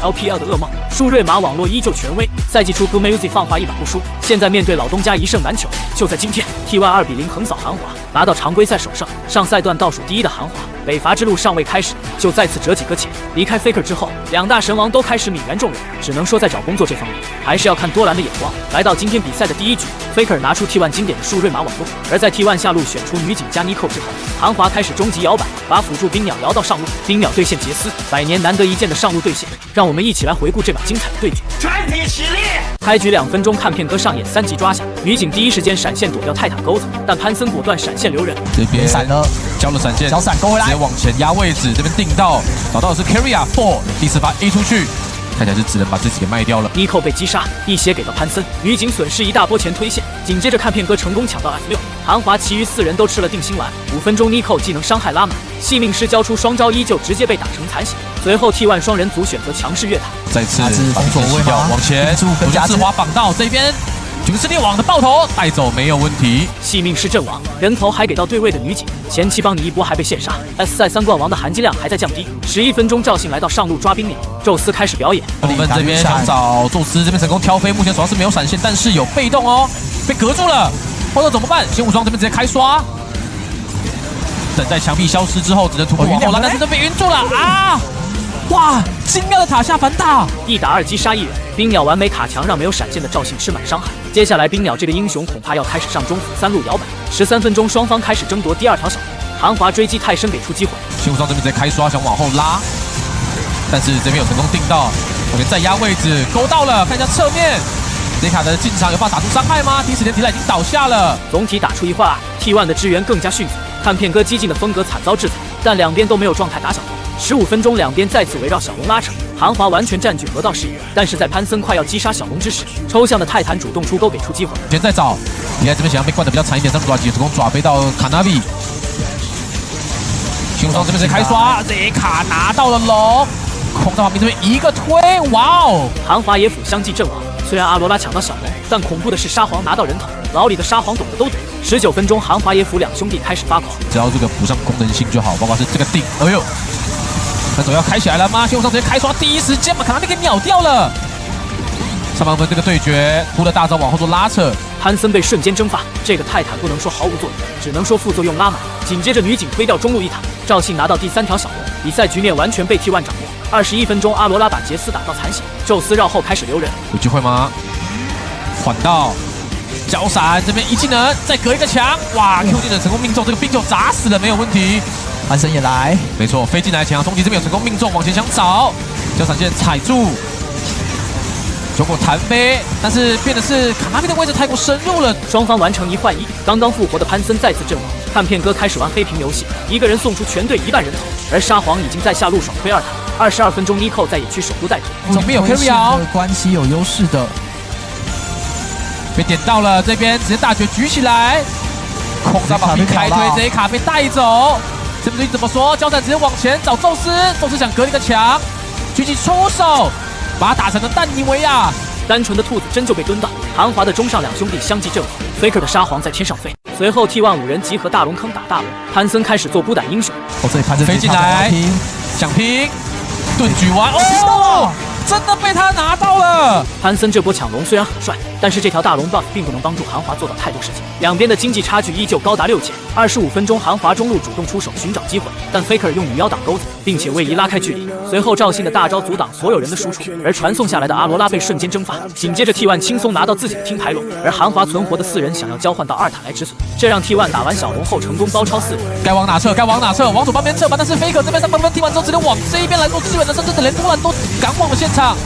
LPL 的噩梦。舒瑞玛网络依旧权威，赛季初 Good Music 放话一把不输，现在面对老东家一胜难求。就在今天 ，T1 2比0横扫韩华，拿到常规赛首胜。上赛段倒数第一的韩华，北伐之路尚未开始，就再次折几个钱。离开 Faker 之后，两大神王都开始泯然众人，只能说在找工作这方面，还是要看多兰的眼光。来到今天比赛的第一局 ，Faker 拿出 T1 经典的舒瑞玛网络，而在 T1 下路选出女警加 Nico 之后，韩华开始终极摇摆，把辅助冰鸟摇到上路，冰鸟对线杰斯，100年难得一见的上路对线，让我们一起来回顾这把精彩的对决。全体起立！开局2分钟，看片哥上演3级抓下，女警第一时间闪现躲掉泰坦钩子，但潘森果断闪现留人，这边闪了，交了闪现，小闪勾回来，直接往前压位置，这边定到，找到的是 Carrier 4，第4发 A 出去。看起来是只能把自己给卖掉了。Nico 被击杀，一血给到潘森，女警损失一大波前推线，紧接着看片哥成功抢到 F6，韩华其余4人都吃了定心丸。5分钟 Nico 技能伤害拉满，细命师交出双招依旧直接被打成残血。随后 T1 双人组选择强势越塔，再次封锁位掉，往前，主角自滑绑到这边。军事猎网的爆头带走没有问题，细命师阵亡，人头还给到对位的女警，前期帮你一波还被线杀。S 赛3冠王的含金量还在降低。11分钟，赵信来到上路抓冰鸟，宙斯开始表演。我们这边想找宙斯这边成功挑飞，目前手上是没有闪现，但是有被动哦，被隔住了，后头怎么办？仙武双这边直接开刷，等待墙壁消失之后，只能突破往后拉，但是这被晕住了啊！哇，精妙的塔下反打，1打2击杀1人，冰鸟完美卡墙让没有闪现的赵信吃满伤害。接下来冰鸟这个英雄恐怕要开始上中辅3路摇摆。13分钟，双方开始争夺第2条小路，韩华追击泰森给出机会，仙武双这边直接开刷想往后拉，但是这边有成功定到，我们再压位置勾到了，看一下侧面。杰卡的进场有办法打出伤害吗？第一时间提拉已经倒下了。总体打出一话 ，T1 的支援更加迅速，看片哥激进的风格惨遭制裁，但两边都没有状态打小龙。15分钟，两边再次围绕小龙拉扯，韩华完全占据河道视野，但是在潘森快要击杀小龙之时，抽象的泰坦主动出钩给出机会。先再找，你看这边想要被灌得比较惨一点，上爪击成功爪飞到卡纳比。胸上这边直接开刷，这卡拿到了龙，空在旁边这边一个推，哇哦！韩华野辅相继阵亡。虽然阿罗拉抢到小龙，但恐怖的是沙皇拿到人头，老李的沙皇懂得都懂。19分钟，韩华野辅两兄弟开始发狂，只要这个补上功能性就好，包括是这个定，哎呦，那手要开起来了吗？胸上直接开刷，第一时间把卡纳比给秒掉了。上半分这个对决，突了大招往后做拉扯，潘森被瞬间蒸发，这个泰坦不能说毫无作用，只能说副作用拉满。紧接着女警推掉中路一塔，赵信拿到第3条小龙，比赛局面完全被 T1 掌握。21分钟，阿罗拉把杰斯打到残血，宙斯绕后开始留人，有机会吗？缓到交闪这边一技能，再隔一个墙，哇 ！Q 技能成功命中，这个冰球砸死了，没有问题。潘森也来，没错，飞进来墙，终极这边有成功命中，往前想找，交闪线踩住。球果弹飞，但是变的是卡纳比的位置太过深入了，双方完成1换1。刚刚复活的潘森再次阵亡，看片哥开始玩黑屏游戏，一个人送出全队1半人头，而沙皇已经在下路爽推2塔。22分钟 ，Nico 在野区首都带头，总边有 carry 关系有优势的，被点到了，这边直接大绝举起来，空杀把兵开推，这一卡被带走。这边怎么说？交闪直接往前找宙斯，宙斯想隔一个墙，举起出手。把他打成了丹尼维亚，单纯的兔子真就被蹲到。韩华的中上两兄弟相继阵亡 ，Faker 的沙皇在天上飞。随后 T1 5人集合大龙坑打大龙，潘森开始做孤胆英雄。这里潘森飞进来，想拼，盾举完，哦，真的被他拿到了。潘森这波抢龙虽然很帅，但是这条大龙 buff 并不能帮助韩华做到太多事情。两边的经济差距依旧高达6千。25分钟，韩华中路主动出手寻找机会，但 Faker 用女妖挡钩子，并且位移拉开距离。随后赵信的大招阻挡所有人的输出，而传送下来的阿罗拉被瞬间蒸发。紧接着 T1 轻松拿到自己的听牌龙，而韩华存活的4人想要交换到2塔来止损，这让 T1 打完小龙后成功包抄4人。该往哪撤？该往哪撤？往左半边撤吧。但是 Faker 这边上半分踢完之后，直接往这一边来做支援的，甚至连波兰都赶往了现场。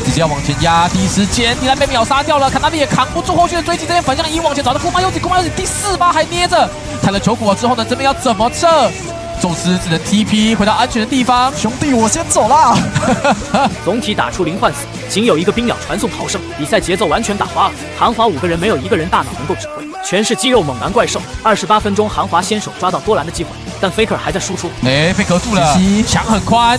直接要往前压，第一时间迪兰被秒杀掉了，卡纳比也扛不住后续的追击，这边反向一往前找到库玛优吉第4发还捏着，弹了球果之后呢，这边要怎么撤？宙斯只能 TP 回到安全的地方，兄弟我先走啦。总体打出0换4，仅有一个冰鸟传送逃生，比赛节奏完全打花了。韩华5个人没有一个人大脑能够指挥，全是肌肉猛男怪兽。28分钟，韩华先手抓到多兰的机会，但 Faker 还在输出，被隔住了，墙很宽。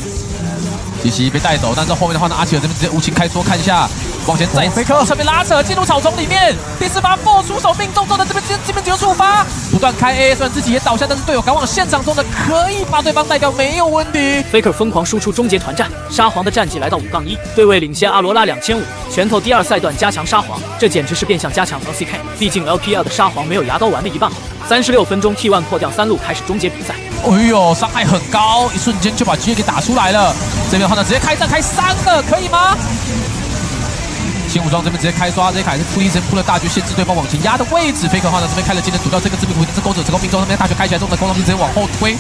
西西被带走，但是后面的话呢，阿奇尔这边直接无情开戳，看一下往前再侧面拉扯，进入草丛里面。第4把 4出手命中之后的这边只有触发，不断开 A， 虽然自己也倒下，但是队友赶往现场中的可以把对方带掉，没有问题。Faker 疯狂输出终结团战，沙皇的战绩来到5-1，对位领先阿罗拉2500，拳头第2赛段加强沙皇，这简直是变相加强 LCK。毕竟 LPL 的沙皇没有牙刀玩的一半好。36分钟 T1 破掉3路，开始终结比赛。哎呦，伤害很高，一瞬间就把 GA 给打出来了。这边的话呢，直接开战开3个，可以吗？新武装这边直接开刷，这些凯是铺一层铺了大绝，限制对方往前压的位置。Faker 的话呢，这边开了技能堵掉这个致命回，这勾者成功命中，那边大绝开起来之后呢，空浪直接往后推。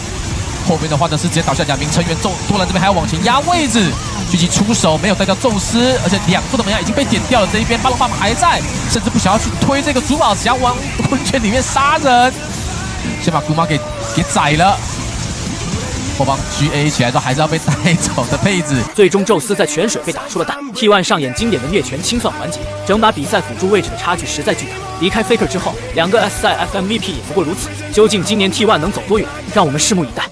后面的话呢是直接倒下2名成员，多兰这边还要往前压位置，狙击出手没有带掉宙斯，而且2座的门牙已经被点掉了。这一边巴龙爸爸还在，甚至不想要去推这个珠宝，想要往温泉里面杀人，先把姑妈给宰了。后方 GA 起来之后还是要被带走的配置。最终宙斯在泉水被打出了蛋。T1 上演经典的虐拳清算环节，整把比赛辅助位置的差距实在巨大。离开 Faker 之后，2个 S 赛 FMVP 也不过如此。究竟今年 T1 能走多远？让我们拭目以待。